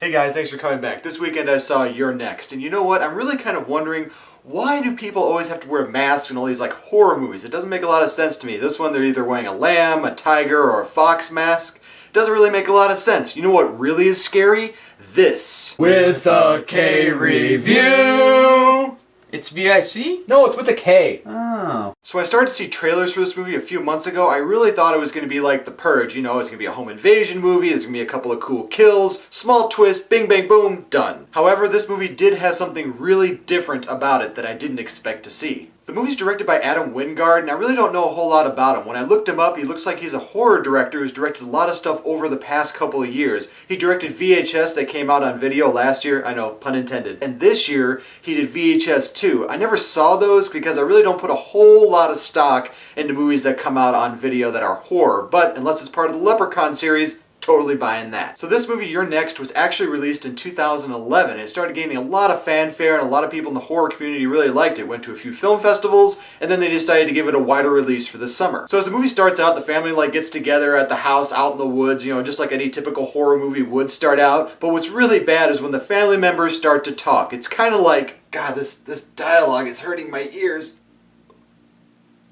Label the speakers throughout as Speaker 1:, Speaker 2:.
Speaker 1: Hey guys, thanks for coming back. This weekend I saw You're Next, and you know what? I'm really kind of wondering, why do people always have to wear masks in all these like horror movies? It doesn't make a lot of sense to me. This one they're either wearing a lamb, a tiger, or a fox mask. It doesn't really make a lot of sense. You know what really is scary? This.
Speaker 2: With a K review! It's VIC?
Speaker 1: No, it's with a K.
Speaker 2: Oh.
Speaker 1: So when I started to see trailers for this movie a few months ago, I really thought it was going to be like The Purge. You know, it's going to be a home invasion movie, there's going to be a couple of cool kills, small twist, bing bang boom, done. However, this movie did have something really different about it that I didn't expect to see. The movie's directed by Adam Wingard, and I really don't know a whole lot about him. When I looked him up, he looks like he's a horror director who's directed a lot of stuff over the past couple of years. He directed VHS that came out on video last year, I know, pun intended. And this year, he did VHS 2. I never saw those because I really don't put a whole lot of stock into movies that come out on video that are horror, but unless it's part of the Leprechaun series, totally buying that. So this movie, You're Next, was actually released in 2011, and it started gaining a lot of fanfare, and a lot of people in the horror community really liked it. Went to a few film festivals, and then they decided to give it a wider release for the summer. So as the movie starts out, the family gets together at the house out in the woods, you know, just like any typical horror movie would start out. But what's really bad is when the family members start to talk. It's kind of like, God, this dialogue is hurting my ears.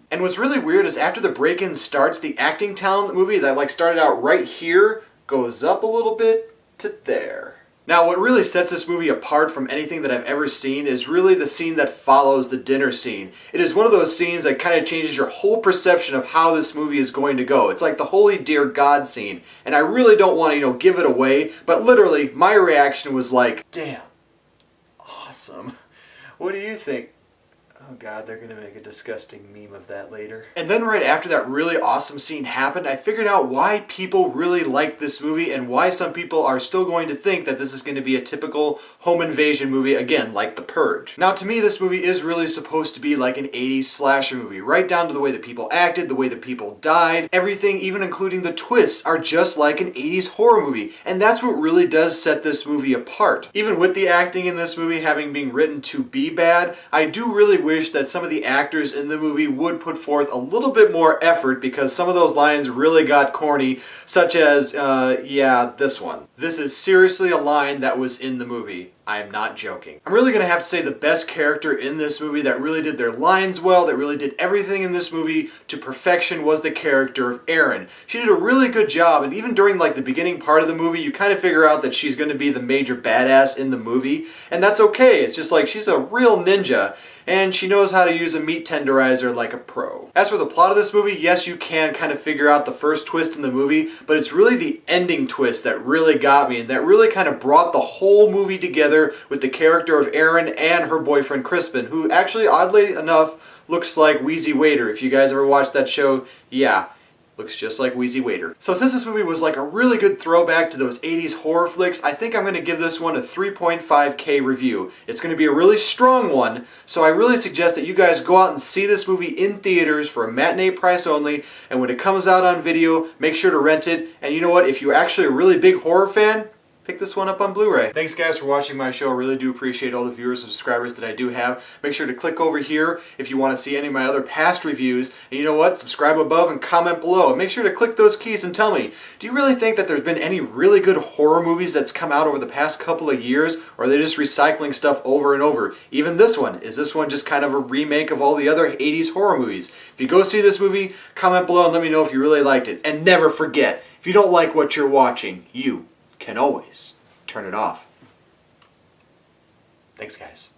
Speaker 1: And what's really weird is after the break-in starts, the acting talent in the movie that started out right here goes up a little bit to there. Now, what really sets this movie apart from anything that I've ever seen is really the scene that follows the dinner scene. It is one of those scenes that kind of changes your whole perception of how this movie is going to go. It's like the Holy Dear God scene, and I really don't want to, give it away, but literally my reaction was like, damn, awesome. What do you think? Oh God, they're gonna make a disgusting meme of that later. And then right after that really awesome scene happened, I figured out why people really like this movie and why some people are still going to think that this is going to be a typical home invasion movie, again, like The Purge. Now to me, this movie is really supposed to be like an 80s slasher movie, right down to the way that people acted, the way that people died, everything, even including the twists, are just like an 80s horror movie. And that's what really does set this movie apart. Even with the acting in this movie having been written to be bad, I do really wish that some of the actors in the movie would put forth a little bit more effort, because some of those lines really got corny, such as, yeah, this one. This is seriously a line that was in the movie. I am not joking. I'm really going to have to say the best character in this movie that really did their lines well, that really did everything in this movie to perfection, was the character of Erin. She did a really good job, and even during the beginning part of the movie, you kind of figure out that she's going to be the major badass in the movie, and that's okay. It's just like she's a real ninja, and she knows how to use a meat tenderizer like a pro. As for the plot of this movie, yes, you can kind of figure out the first twist in the movie, but it's really the ending twist that really got me, and that really kind of brought the whole movie together with the character of Erin and her boyfriend Crispin, who actually, oddly enough, looks like Wheezy Waiter. If you guys ever watched that show, yeah, looks just like Wheezy Waiter. So since this movie was like a really good throwback to those 80s horror flicks, I think I'm going to give this one a 3.5K review. It's going to be a really strong one, so I really suggest that you guys go out and see this movie in theaters for a matinee price only, and when it comes out on video, make sure to rent it. And you know what, if you're actually a really big horror fan, pick this one up on Blu-ray. Thanks guys for watching my show. I really do appreciate all the viewers and subscribers that I do have. Make sure to click over here if you want to see any of my other past reviews. And you know what? Subscribe above and comment below. And make sure to click those keys and tell me, do you really think that there's been any really good horror movies that's come out over the past couple of years? Or are they just recycling stuff over and over? Even this one. Is this one just kind of a remake of all the other 80s horror movies? If you go see this movie, comment below and let me know if you really liked it. And never forget, if you don't like what you're watching, you can always turn it off. Thanks, guys.